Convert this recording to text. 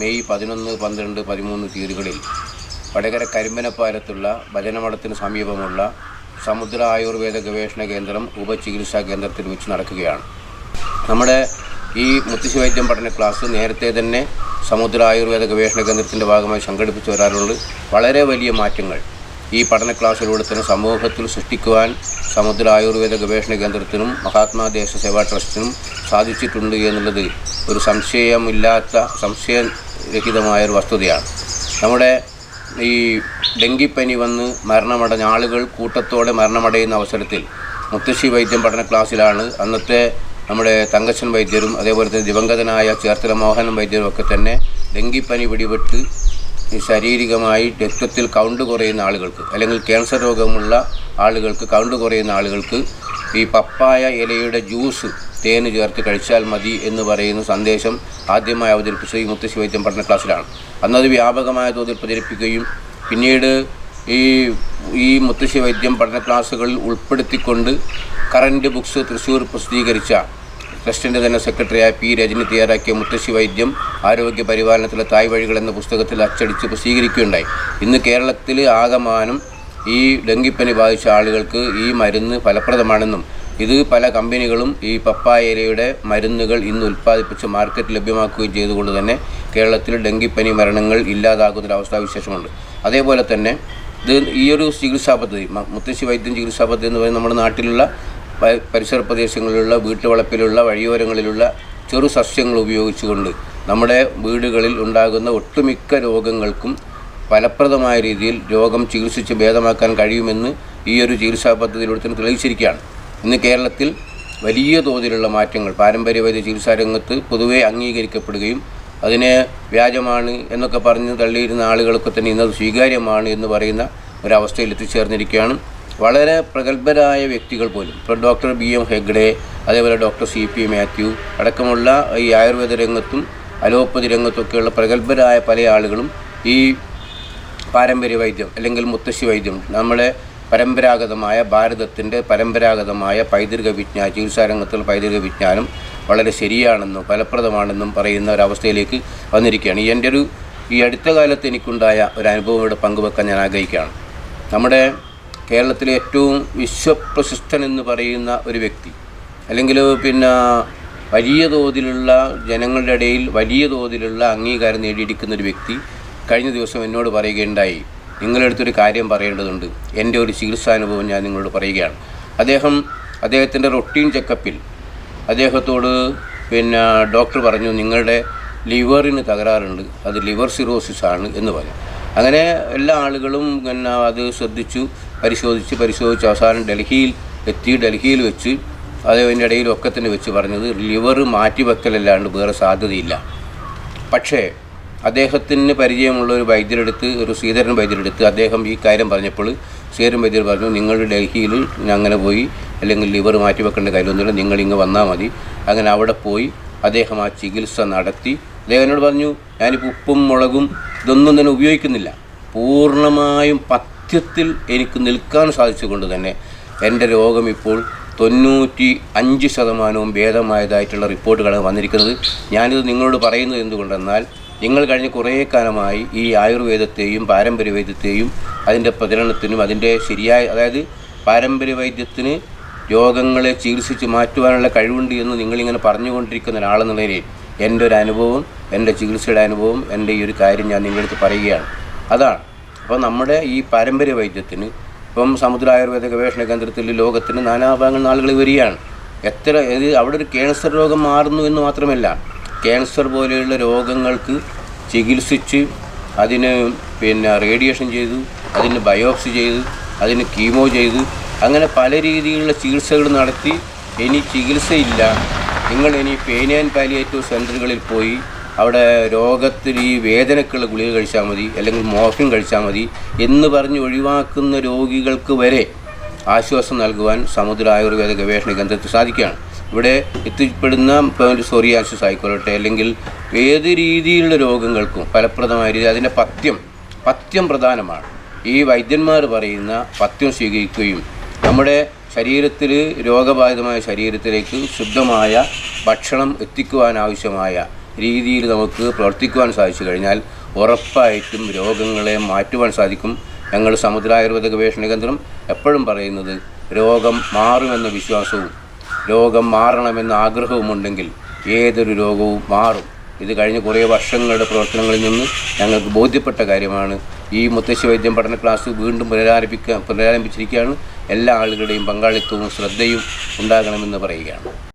May 11, 12, 13 തീയതികളിൽ വടകര കരിമ്പനപ്പാലത്തുള്ള ഭജനമഠത്തിന് സമീപമുള്ള സമുദ്ര ആയുർവേദ ഗവേഷണ കേന്ദ്രം ഉപചികിത്സാ കേന്ദ്രത്തിൽ വെച്ച് നടക്കുകയാണ്. നമ്മുടെ ഈ മുത്തശ്ശി വൈദ്യം പഠന ക്ലാസ് നേരത്തെ തന്നെ സമുദ്ര ആയുർവേദ ഗവേഷണ കേന്ദ്രത്തിൻ്റെ ഭാഗമായി സംഘടിപ്പിച്ചു വരാറുണ്ട്. വളരെ വലിയ മാറ്റങ്ങൾ ഈ പഠന ക്ലാസ്സിലൂടെ തന്നെ സമൂഹത്തിൽ സൃഷ്ടിക്കുവാൻ സമുദ്ര ആയുർവേദ ഗവേഷണ കേന്ദ്രത്തിനും മഹാത്മാദേശ സേവാ ട്രസ്റ്റിനും സാധിച്ചിട്ടുണ്ട് എന്നുള്ളത് ഒരു സംശയരഹിതമായൊരു വസ്തുതയാണ്. നമ്മുടെ ഈ ഡെങ്കിപ്പനി വന്ന് മരണമടഞ്ഞ ആളുകൾ കൂട്ടത്തോടെ മരണമടയുന്ന അവസരത്തിൽ മുത്തശ്ശി വൈദ്യം പഠന ക്ലാസ്സിലാണ് അന്നത്തെ നമ്മുടെ തങ്കച്ചൻ വൈദ്യരും അതേപോലെ തന്നെ ദിവംഗതനായ ചേർത്തല മോഹനൻ വൈദ്യരും ഒക്കെ തന്നെ ഡെങ്കിപ്പനി പിടിപെട്ട് ശാരീരികമായി രക്തത്തിൽ കൗണ്ട് കുറയുന്ന ആളുകൾക്ക് അല്ലെങ്കിൽ ക്യാൻസർ രോഗമുള്ള ആളുകൾക്ക് കൗണ്ട് കുറയുന്ന ആളുകൾക്ക് ഈ പപ്പായ ഇലയുടെ ജ്യൂസ് തേന് ചേർത്ത് കഴിച്ചാൽ മതി എന്ന് പറയുന്ന സന്ദേശം ആദ്യമായി അവതരിപ്പിച്ചത് ഈ മുത്തശ്ശി വൈദ്യം പഠന ക്ലാസ്സിലാണ്. അന്നത് വ്യാപകമായ തോതിൽ പ്രചരിപ്പിക്കുകയും പിന്നീട് ഈ മുത്തശ്ശി വൈദ്യം പഠന ക്ലാസ്സുകളിൽ ഉൾപ്പെടുത്തിക്കൊണ്ട് കറൻറ്റ് ബുക്സ് തൃശ്ശൂർ പ്രസിദ്ധീകരിച്ച ട്രസ്റ്റിൻ്റെ തന്നെ സെക്രട്ടറിയായ പി രജനി തയ്യാറാക്കിയ മുത്തശ്ശി വൈദ്യം ആരോഗ്യ പരിപാലനത്തിലെ തായ്വഴികൾ എന്ന പുസ്തകത്തിൽ അച്ചടിച്ച് പ്രസിദ്ധീകരിക്കുകയുണ്ടായി. ഇന്ന് കേരളത്തിൽ ആകമാനം ഈ ഡെങ്കിപ്പനി ബാധിച്ച ആളുകൾക്ക് ഈ മരുന്ന് ഫലപ്രദമാണെന്നും ഇത് പല കമ്പനികളും ഈ പപ്പായ ഇലയുടെ മരുന്നുകൾ ഇന്ന് ഉൽപ്പാദിപ്പിച്ച് മാർക്കറ്റ് ലഭ്യമാക്കുകയും ചെയ്തുകൊണ്ട് തന്നെ കേരളത്തിൽ ഡെങ്കിപ്പനി മരണങ്ങൾ ഇല്ലാതാകുന്നൊരവസ്ഥാവിശേഷമുണ്ട്. അതേപോലെ തന്നെ ഈയൊരു ചികിത്സാ പദ്ധതി മുത്തശ്ശി വൈദ്യം ചികിത്സാ പദ്ധതി എന്ന് പറയുന്നത് നമ്മുടെ നാട്ടിലുള്ള പരിസര പ്രദേശങ്ങളിലുള്ള വീട്ടുവളപ്പിലുള്ള വഴിയോരങ്ങളിലുള്ള ചെറു സസ്യങ്ങൾ ഉപയോഗിച്ചുകൊണ്ട് നമ്മുടെ വീടുകളിൽ ഉണ്ടാകുന്ന ഒട്ടുമിക്ക രോഗങ്ങൾക്കും ഫലപ്രദമായ രീതിയിൽ രോഗം ചികിത്സിച്ച് ഭേദമാക്കാൻ കഴിയുമെന്ന് ഈ ഒരു ചികിത്സാ പദ്ധതിയിലൂടെ തന്നെ തെളിയിച്ചിരിക്കുകയാണ്. ഇന്ന് കേരളത്തിൽ വലിയ തോതിലുള്ള മാറ്റങ്ങൾ പാരമ്പര്യ വൈദ്യ ചികിത്സാ രംഗത്ത് പൊതുവെ അംഗീകരിക്കപ്പെടുകയും അതിനെ വ്യാജമാണ് എന്നൊക്കെ പറഞ്ഞ് തള്ളിയിരുന്ന ആളുകളൊക്കെ തന്നെ ഇന്നത് സ്വീകാര്യമാണ് എന്ന് പറയുന്ന ഒരവസ്ഥയിൽ എത്തിച്ചേർന്നിരിക്കുകയാണ്. വളരെ പ്രഗത്ഭരായ വ്യക്തികൾ പോലും ഇപ്പോൾ ഡോക്ടർ BM ഹെഗ്ഡെ അതേപോലെ ഡോക്ടർ CP മാത്യു അടക്കമുള്ള ഈ ആയുർവേദ രംഗത്തും അലോപ്പതി രംഗത്തൊക്കെയുള്ള പ്രഗത്ഭരായ പല ആളുകളും ഈ പാരമ്പര്യ വൈദ്യം അല്ലെങ്കിൽ മുത്തശ്ശി വൈദ്യം നമ്മുടെ പരമ്പരാഗതമായ ഭാരതത്തിൻ്റെ പരമ്പരാഗതമായ പൈതൃക വിജ്ഞാനം ചികിത്സാ രംഗത്തുള്ള പൈതൃക വിജ്ഞാനം വളരെ ശരിയാണെന്നും ഫലപ്രദമാണെന്നും പറയുന്ന ഒരവസ്ഥയിലേക്ക് വന്നിരിക്കുകയാണ്. ഈ അടുത്ത കാലത്ത് എനിക്കുണ്ടായ ഒരു അനുഭവം ഇവിടെ പങ്കുവെക്കാൻ ഞാൻ ആഗ്രഹിക്കുകയാണ്. നമ്മുടെ കേരളത്തിലെ ഏറ്റവും വിശ്വപ്രശസ്തൻ എന്ന് പറയുന്ന ഒരു വ്യക്തി അല്ലെങ്കിൽ വലിയ തോതിലുള്ള ജനങ്ങളുടെ ഇടയിൽ വലിയ തോതിലുള്ള അംഗീകാരം നേടിയിരിക്കുന്ന ഒരു വ്യക്തി കഴിഞ്ഞ ദിവസം എന്നോട് പറയുകയുണ്ടായി, നിങ്ങളുടെ അടുത്തൊരു കാര്യം പറയേണ്ടതുണ്ട്, എൻ്റെ ഒരു ചികിത്സാനുഭവം ഞാൻ നിങ്ങളോട് പറയുകയാണ്. അദ്ദേഹത്തിൻ്റെ റൊട്ടീൻ ചെക്കപ്പിൽ അദ്ദേഹത്തോട് ഡോക്ടർ പറഞ്ഞു, നിങ്ങളുടെ ലിവറിന് തകരാറുണ്ട്, അത് ലിവർ സിറോസിസ് ആണ് എന്ന് പറഞ്ഞു. അങ്ങനെ എല്ലാ ആളുകളും അത് ശ്രദ്ധിച്ചു പരിശോധിച്ച് അവസാനം ഡൽഹിയിൽ വെച്ച് അതിൻ്റെ ഇടയിലൊക്കെ തന്നെ വെച്ച് പറഞ്ഞത് ലിവർ മാറ്റിവെക്കലല്ലാണ്ട് വേറെ സാധ്യതയില്ല. പക്ഷേ അദ്ദേഹത്തിന് പരിചയമുള്ള ഒരു വൈദ്യരെടുത്ത് ഒരു ശ്രീധരൻ വൈദ്യരെടുത്ത് അദ്ദേഹം ഈ കാര്യം പറഞ്ഞപ്പോൾ ശ്രീധരൻ വൈദ്യർ പറഞ്ഞു, നിങ്ങൾ ഡൽഹിയിൽ അങ്ങനെ പോയി അല്ലെങ്കിൽ ലിവർ മാറ്റിവെക്കേണ്ട കാര്യമൊന്നുമില്ല, നിങ്ങളിങ്ങ് വന്നാൽ മതി. അങ്ങനെ അവിടെ പോയി അദ്ദേഹം ആ ചികിത്സ നടത്തി. അദ്ദേഹം എന്നോട് പറഞ്ഞു, ഞാനിപ്പോൾ ഉപ്പും മുളകും ഇതൊന്നും തന്നെ ഉപയോഗിക്കുന്നില്ല, പൂർണ്ണമായും പഥ്യത്തിൽ എനിക്ക് നിൽക്കാൻ സാധിച്ചുകൊണ്ട് തന്നെ എൻ്റെ രോഗം ഇപ്പോൾ 95% ഭേദമായതായിട്ടുള്ള റിപ്പോർട്ടുകളാണ് വന്നിരിക്കുന്നത്. ഞാനിത് നിങ്ങളോട് പറയുന്നത് എന്തുകൊണ്ടെന്നാൽ നിങ്ങൾ കഴിഞ്ഞ കുറേ കാലമായി ഈ ആയുർവേദത്തെയും പാരമ്പര്യ വൈദ്യത്തെയും അതിൻ്റെ പ്രചരണത്തിനും അതിൻ്റെ ശരിയായ അതായത് പാരമ്പര്യ വൈദ്യത്തിന് രോഗങ്ങളെ ചികിത്സിച്ച് മാറ്റുവാനുള്ള കഴിവുണ്ട് എന്ന് നിങ്ങളിങ്ങനെ പറഞ്ഞുകൊണ്ടിരിക്കുന്ന ഒരാളെന്ന നിലയിൽ എൻ്റെ ഒരു അനുഭവം, എൻ്റെ ചികിത്സയുടെ അനുഭവം, എൻ്റെ ഈ ഒരു കാര്യം ഞാൻ നിങ്ങളടുത്ത് പറയുകയാണ്. അതാണ് അപ്പോൾ നമ്മുടെ ഈ പാരമ്പര്യ വൈദ്യത്തിന് ഇപ്പം സമുദ്ര ആയുർവേദ ഗവേഷണ കേന്ദ്രത്തിൽ ലോകത്തിന് നാനാഭാഗങ്ങളിൽ നിന്ന് ആളുകൾ വരികയാണ്. അവിടെ ഒരു ക്യാൻസർ രോഗം മാറുന്നു എന്ന് മാത്രമല്ല, ക്യാൻസർ പോലെയുള്ള രോഗങ്ങൾക്ക് ചികിത്സിച്ച് അതിന് റേഡിയേഷൻ ചെയ്തു, അതിന് ബയോപ്സി ചെയ്ത്, അതിന് കീമോ ചെയ്ത്, അങ്ങനെ പല രീതിയിലുള്ള ചികിത്സകൾ നടത്തി ഇനി ചികിത്സയില്ല, നിങ്ങൾ ഇനി പെയിൻ ആൻഡ് പാലിയേറ്റീവ് സെൻ്ററുകളിൽ പോയി അവിടെ രോഗത്തിൽ ഈ വേദനക്കുള്ള ഗുളിക കഴിച്ചാൽ മതി അല്ലെങ്കിൽ മോർഫിൻ കഴിച്ചാൽ മതി എന്ന് പറഞ്ഞ് ഒഴിവാക്കുന്ന രോഗികൾക്ക് വരെ ആശ്വാസം നൽകുവാൻ സമുദ്ര ആയുർവേദ ഗവേഷണ കേന്ദ്രത്തിൽ സാധിക്കുകയാണ്. ഇവിടെ എത്തിപ്പെടുന്ന സോറിയാസിസ് ആയിക്കൊള്ളട്ടെ അല്ലെങ്കിൽ ഏത് രീതിയിലുള്ള രോഗങ്ങൾക്കും ഫലപ്രദമായ രീതി അതിൻ്റെ പഥ്യം പ്രധാനമാണ്. ഈ വൈദ്യന്മാർ പറയുന്ന പഥ്യം സ്വീകരിക്കുകയും നമ്മുടെ ശരീരത്തിൽ രോഗബാധിതമായ ശരീരത്തിലേക്ക് ശുദ്ധമായ ഭക്ഷണം എത്തിക്കുവാനാവശ്യമായ രീതിയിൽ നമുക്ക് പ്രവർത്തിക്കുവാൻ സാധിച്ചു കഴിഞ്ഞാൽ ഉറപ്പായിട്ടും രോഗങ്ങളെ മാറ്റുവാൻ സാധിക്കും. ഞങ്ങൾ സമുദ്രായുർവേദ ഗവേഷണ കേന്ദ്രം എപ്പോഴും പറയുന്നത് രോഗം മാറുമെന്ന വിശ്വാസവും രോഗം മാറണമെന്ന ആഗ്രഹവുമുണ്ടെങ്കിൽ ഏതൊരു രോഗവും മാറും. ഇത് കഴിഞ്ഞ കുറേ വർഷങ്ങളുടെ പ്രവർത്തനങ്ങളിൽ നിന്ന് ഞങ്ങൾക്ക് ബോധ്യപ്പെട്ട കാര്യമാണ്. ഈ മുത്തശ്ശി വൈദ്യം പഠന ക്ലാസ് വീണ്ടും പുനരാരംഭിച്ചിരിക്കുകയാണ്. എല്ലാ ആളുകളുടെയും പങ്കാളിത്തവും ശ്രദ്ധയും ഉണ്ടാകണമെന്ന് പറയുകയാണ്.